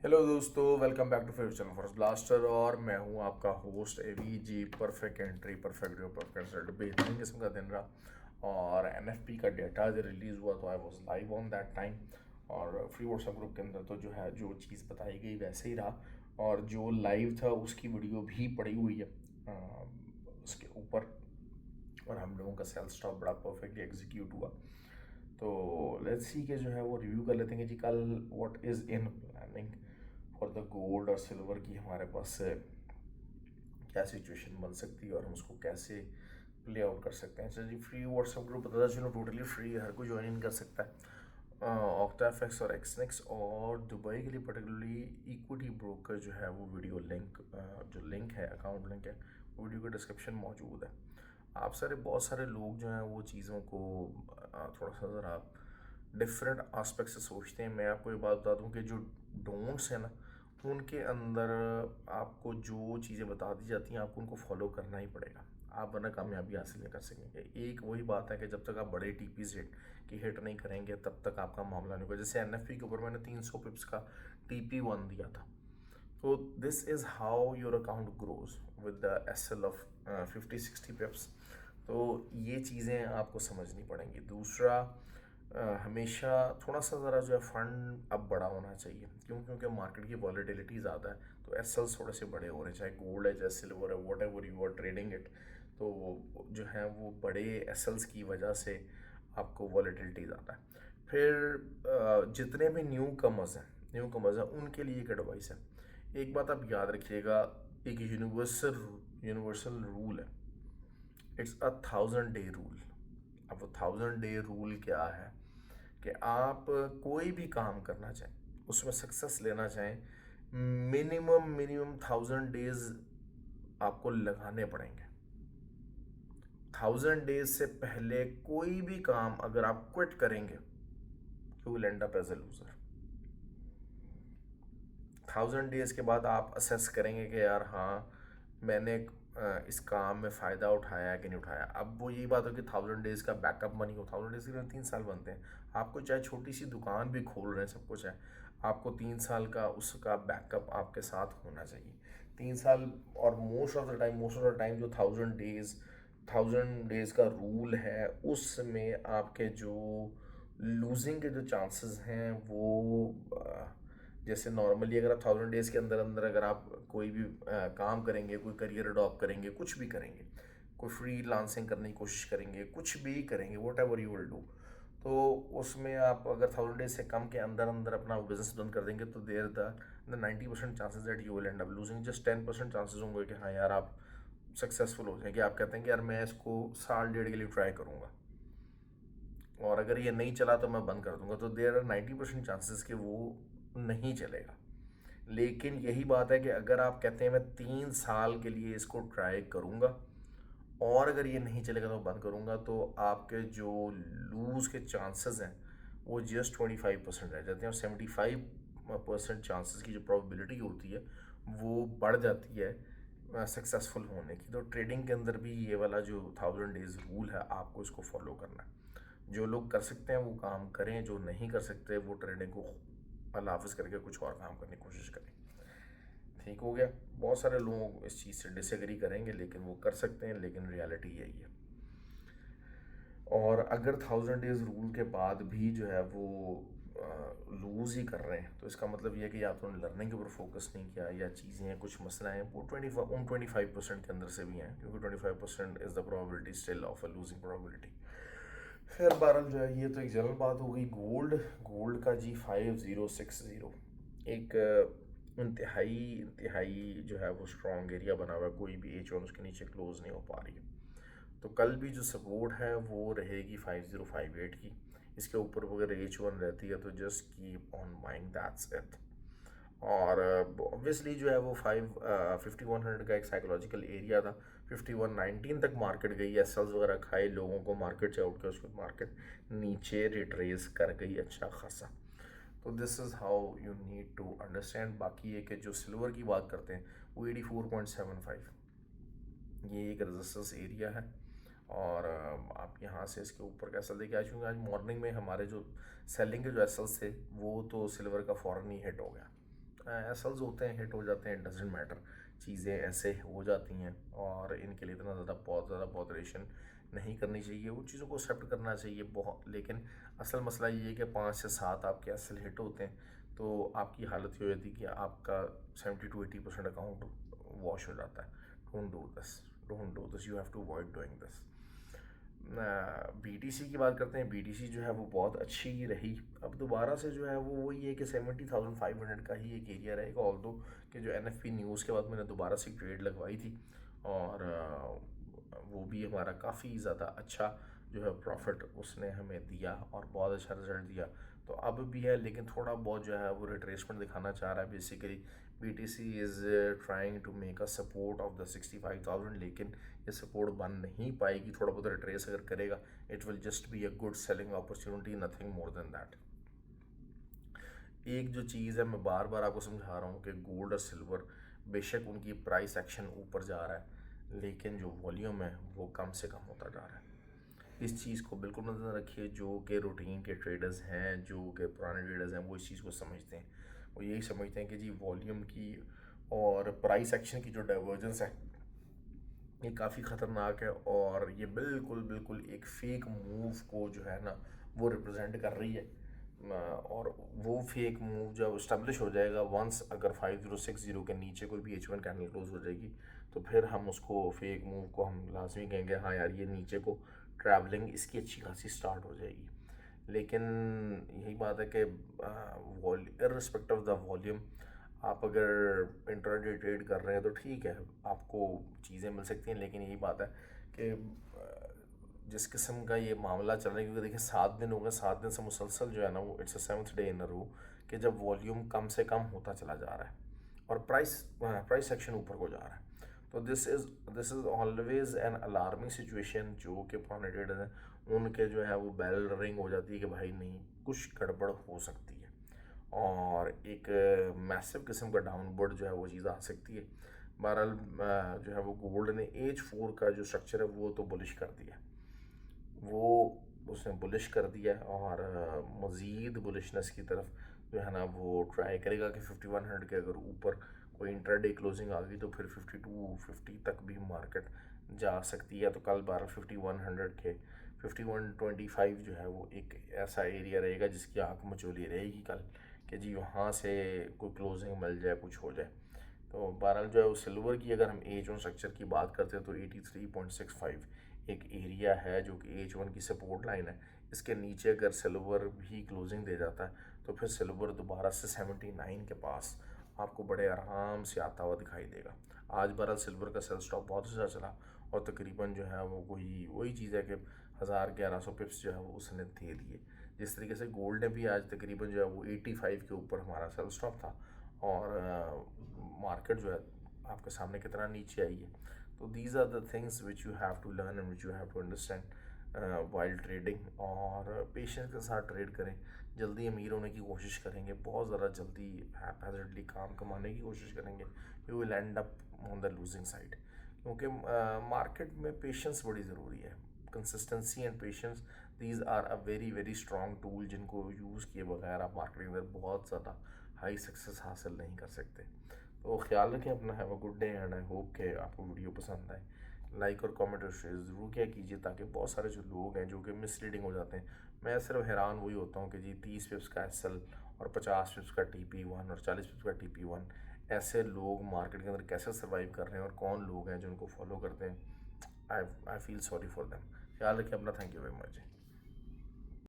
Hello दोस्तों, welcome back to favourite channel for blaster. और मैं हूं आपका host AV ji. Perfect entry, perfect due, perfect result, बेहतरीन किस्म का दिन रहा। और एनएफपी का डेटा जब रिलीज़ हुआ तो I was live on that time. और फ्री व्हाट्सएप ग्रुप के अंदर तो जो है जो चीज़ बताई गई वैसे ही रहा। और जो लाइव था उसकी वीडियो भी पड़ी हुई है उसके ऊपर। और हम लोगों का सेल स्टॉप बड़ा परफेक्टली एग्जीक्यूट हुआ। तो लेट्स सी के जो है वो रिव्यू कर लेते हैं कि जी कल what is in planning for the gold और सिल्वर की हमारे पास क्या सिचुएशन बन सकती है और हम उसको कैसे प्ले आउट कर सकते हैं। चलिए, फ्री व्हाट्सएप ग्रुप बता चलो, टोटली फ्री है, हर कोई ज्वाइन इन कर सकता है। ऑक्टाफेक्स और एक्सनेक्स और दुबई के लिए पर्टिकुलरली इक्विटी ब्रोकर जो है वो वीडियो लिंक, जो लिंक है, अकाउंट लिंक है, वो वीडियो के डिस्क्रिप्शन मौजूद है। आप सारे बहुत सारे लोग जो हैं वो चीज़ों को थोड़ा सा ज़रा डिफरेंट आस्पेक्ट से सोचते हैं। मैं आपको ये बात बता दूं कि जो डोंट्स हैं ना, उनके अंदर आपको जो चीज़ें बता दी जाती हैं आपको उनको फॉलो करना ही पड़ेगा, आप वरना कामयाबी हासिल नहीं कर सकेंगे। एक वही बात है कि जब तक आप बड़े टीपीज हिट नहीं करेंगे तब तक आपका मामला नहीं होगा। जैसे एनएफपी के ऊपर मैंने 300 पिप्स का टीपी 1 दिया था। तो this is how your account grows with the SL of 50-60 pips. तो ये चीज़ें आपको समझनी पड़ेंगी। दूसरा, हमेशा थोड़ा सा ज़रा जो है फंड अब बड़ा होना चाहिए। क्योंकि मार्केट की वॉलेटिलिटी ज़्यादा है, तो एसएल्स थोड़े से बड़े हो रहे हैं, चाहे गोल्ड है, चाहे सिल्वर है, whatever you are trading it. तो जो है वो बड़े एसएल्स की वजह से आपको वॉलेटिलिटी ज़्यादा है। फिर जितने भी न्यू कमर्स हैं उनके लिए एक एडवाइस है। एक बात आप याद रखिएगा, एक यूनिवर्सल यूनिवर्सल रूल है, इट्स अ 1000 डे रूल। अब वो 1000 डे रूल क्या है कि आप कोई भी काम करना चाहें, उसमें सक्सेस लेना चाहें, मिनिमम मिनिमम 1000 डेज आपको लगाने पड़ेंगे। 1000 डेज से पहले कोई भी काम अगर आप क्विट करेंगे, you will end up as a loser. 1000 days के बाद आप असेस करेंगे कि यार हाँ, मैंने इस काम में फ़ायदा उठाया कि नहीं उठाया। अब वो यही बात हो कि 1000 डेज का बैकअप मनी हो, 1000 डेज के लिए 3 साल बनते हैं। आपको चाहे छोटी सी दुकान भी खोल रहे हैं, सब कुछ है, आपको 3 साल का उसका बैकअप आपके साथ होना चाहिए। 3 साल। और मोस्ट ऑफ द टाइम जो 1000 डेज का रूल है उसमें आपके जो लूजिंग के जो चांसेस हैं वो जैसे नॉर्मली अगर आप 1000 डेज के अंदर अंदर अगर आप कोई भी काम करेंगे, कोई करियर अडॉप्ट करेंगे, कुछ भी करेंगे, कोई फ्री लांसिंग करने की कोशिश करेंगे, कुछ भी करेंगे, what ever you will do, तो उसमें आप अगर 1000 डेज से कम के अंदर अंदर अपना बिजनेस बंद कर देंगे तो there the 90% chances that you will end up losing. Just 10% chances होंगे कि हाँ यार आप सक्सेसफुल हो जाएंगे। आप कहते हैं कि यार मैं इसको साल डेढ़ के लिए ट्राई करूँगा और अगर ये नहीं चला तो मैं बंद कर दूंगा, तो देर आर 90% चांसेस कि वो नहीं चलेगा। लेकिन यही बात है कि अगर आप कहते हैं मैं 3 साल के लिए इसको ट्राई करूंगा और अगर ये नहीं चलेगा तो बंद करूंगा, तो आपके जो लूज के चांसेस हैं वो जस्ट 25% रह जाते हैं। और 75% चांसेस की जो प्रोबेबिलिटी होती है वो बढ़ जाती है सक्सेसफुल होने की। तो ट्रेडिंग के अंदर भी ये वाला जो 1000 डेज रूल है आपको इसको फॉलो करना है। जो लोग कर सकते हैं वो काम करें, जो नहीं कर सकते वो ट्रेडिंग को अल्लाह हाफिज़ करके कुछ और काम करने की कोशिश करें। ठीक हो गया। बहुत सारे लोग इस चीज़ से डिसएग्री करेंगे लेकिन वो कर सकते हैं, लेकिन रियलिटी यही है। और अगर 1000 डेज रूल के बाद भी जो है वो लूज़ ही कर रहे हैं तो इसका मतलब ये है कि या तो उन्होंने लर्निंग के ऊपर फोकस नहीं किया या चीज़ें हैं, कुछ मसला है, वो 25% के अंदर से भी हैं, क्योंकि 25% is the probability still of a losing probability. खैर बहरहाल जो है ये तो एक जनरल बात हो गई। गोल्ड गोल्ड का जी 5060 एक इंतहाई इंतहाई जो है वो स्ट्रॉन्ग एरिया बना हुआ है। कोई भी H1 उसके नीचे क्लोज नहीं हो पा रही है। तो कल भी जो सपोर्ट है वो रहेगी 5058 की। इसके ऊपर अगर H1 रहती है तो just keep on mind, that's it. और ऑब्वियसली जो है वो 5100 का एक साइकोलॉजिकल एरिया था। 5119 तक मार्केट गई, एसएल्स वगैरह खाए लोगों को, मार्केट से आउट किया, उसके बाद मार्केट नीचे रिट्रेस कर गई अच्छा खासा। तो this is how you need to understand. बाकी ये कि जो सिल्वर की बात करते हैं वो 84.75, ये एक रेजिस्टेंस एरिया है। और आप यहाँ से इसके ऊपर का एसल देखिए। आज मॉर्निंग में हमारे जो सेलिंग के जो एसल्स थे वो तो सिल्वर का फ़ौरन ही हिट हो गया। एसल्स होते हैं, हिट हो जाते हैं, डजेंट मैटर, चीज़ें ऐसे हो जाती हैं और इनके लिए इतना बहुत ज़्यादा बॉदरेशन नहीं करनी चाहिए, उन चीज़ों को एक्सेप्ट करना चाहिए बहुत। लेकिन असल मसला ये है कि 5 से 7 आपके एसल हिट होते हैं तो आपकी हालत ये हो जाती है कि आपका 70 to 80% अकाउंट वॉश हो जाता है। Don't do this, don't do this, you have to avoid doing this. BTC की बात करते हैं। BTC जो है वो बहुत अच्छी रही। अब दोबारा से जो है वो वही है कि 70,500 का ही एक एरिया रहेगा। ऑल्दो कि जो NFP न्यूज़ के बाद मैंने दोबारा से ट्रेड लगवाई थी और वो भी हमारा काफ़ी ज़्यादा अच्छा जो है प्रॉफिट उसने हमें दिया और बहुत अच्छा रिजल्ट दिया। तो अब भी है लेकिन थोड़ा बहुत जो है वो रिट्रेसमेंट दिखाना चाह रहा है। Basically BTC is trying to make a support of the 65,000, लेकिन ये सपोर्ट बन नहीं पाएगी। थोड़ा बहुत रिट्रेस अगर करेगा it will just be a good selling opportunity, nothing more than that. एक जो चीज़ है मैं बार बार आपको समझा रहा हूँ कि गोल्ड और सिल्वर बेशक उनकी प्राइस एक्शन ऊपर जा रहा है लेकिन जो वॉल्यूम है वो कम से कम होता जा रहा है। इस चीज़ को बिल्कुल नज़र रखिए। जो कि रूटीन के ट्रेडर्स हैं, जो कि पुराने ट्रेडर्स हैं, वो इस चीज़ को समझते हैं। वो यही समझते हैं कि जी वॉल्यूम की और प्राइस एक्शन की जो डाइवर्जेंस है ये काफ़ी ख़तरनाक है और ये बिल्कुल बिल्कुल एक फेक मूव को जो है ना वो रिप्रेजेंट कर रही है। और वो फेक मूव जब इस्टेब्लिश हो जाएगा वंस, अगर 5060 के नीचे कोई भी H1 कैंडल क्लोज हो जाएगी तो फिर हम उसको फेक मूव को हम लाजमी कहेंगे हाँ यार ये नीचे को ट्रैवलिंग इसकी अच्छी खासी स्टार्ट हो जाएगी। लेकिन यही बात है कि इर्रिस्पेक्टिव ऑफ द वॉल्यूम आप अगर इंट्राडे ट्रेड कर रहे हैं तो ठीक है, आपको चीज़ें मिल सकती हैं। लेकिन यही बात है कि जिस किस्म का ये मामला चल रहा है, क्योंकि देखिए 7 दिन हो गए, 7 दिन से मुसलसल जो है ना वो it's a 7th day in अ रो कि जब वॉल्यूम कम से कम होता चला जा रहा है और प्राइस सेक्शन ऊपर को जा रहा है। तो this is always an alarming situation. जो कि पुराने ट्रेडर हैं उनके जो है वो बेल रिंग हो जाती है कि भाई नहीं, कुछ गड़बड़ हो सकती है और एक मैसिव किस्म का डाउनवर्ड जो है वो चीज़ आ सकती है। बहरहाल जो है वो गोल्ड ने H4 का जो स्ट्रक्चर है वो तो बुलिश कर दिया, वो उसने बुलिश कर दिया और मज़ीद बुलिशनेस की तरफ जो है ना वो ट्राई करेगा कि 5100 के अगर ऊपर कोई इंट्राडे क्लोजिंग आ गई तो फिर 5250 तक भी मार्केट जा सकती है। तो कल 5100 के 5125 जो है वो एक ऐसा एरिया रहेगा जिसकी आंख मचोली रहेगी कल कि जी वहाँ से कोई क्लोजिंग मिल जाए, कुछ हो जाए। तो बहरहाल जो है वो सिल्वर की अगर हम H1 स्ट्रक्चर की बात करते हैं तो 83.65 एक एरिया है जो कि H1 की सपोर्ट लाइन है। इसके नीचे अगर सिल्वर भी क्लोजिंग दे जाता है तो फिर सिल्वर दोबारा से 79 के पास आपको बड़े आराम से आता हुआ दिखाई देगा। आज बहरहाल सिल्वर का सेल स्टॉक बहुत अच्छा चला और तकरीबन जो है वो कोई वही चीज़ है कि 1100 पिप्स जो है वो उसने दे दिए। जिस तरीके से गोल्ड ने भी आज तकरीबन जो है वो 85 के ऊपर हमारा सेल स्टॉप था और मार्केट जो है आपके सामने कितना नीचे आई है। तो these are the things which you have to learn and which you have to understand while trading. और पेशेंस के साथ ट्रेड करें। जल्दी अमीर होने की कोशिश करेंगे, बहुत ज़्यादा जल्दी हैज़र्डली काम कमाने की कोशिश करेंगे, you will end up on the losing side. क्योंकि मार्केट में पेशेंस बड़ी ज़रूरी है। Consistency and patience, these are a very very strong tool जिनको यूज़ किए बगैर आप मार्केट के अंदर बहुत ज़्यादा हाई सक्सेस हासिल नहीं कर सकते। तो ख्याल रखें अपना। Have a good day and I hope कि आपको वीडियो पसंद आए। लाइक और कमेंट और शेयर ज़रूर किया कीजिए ताकि बहुत सारे जो लोग हैं जो कि मिसलीडिंग हो जाते हैं। मैं सिर्फ हैरान वही होता हूँ कि जी 30 पिप्स का एसएल और 50 पिप्स का TP1 और 40 पिप्स का TP1, ऐसे लोग मार्केट के अंदर कैसे सर्वाइव कर रहे हैं और कौन लोग हैं जो उनको फॉलो करते हैं। I feel sorry for them. ख्याल रखें अपना। Thank you very much.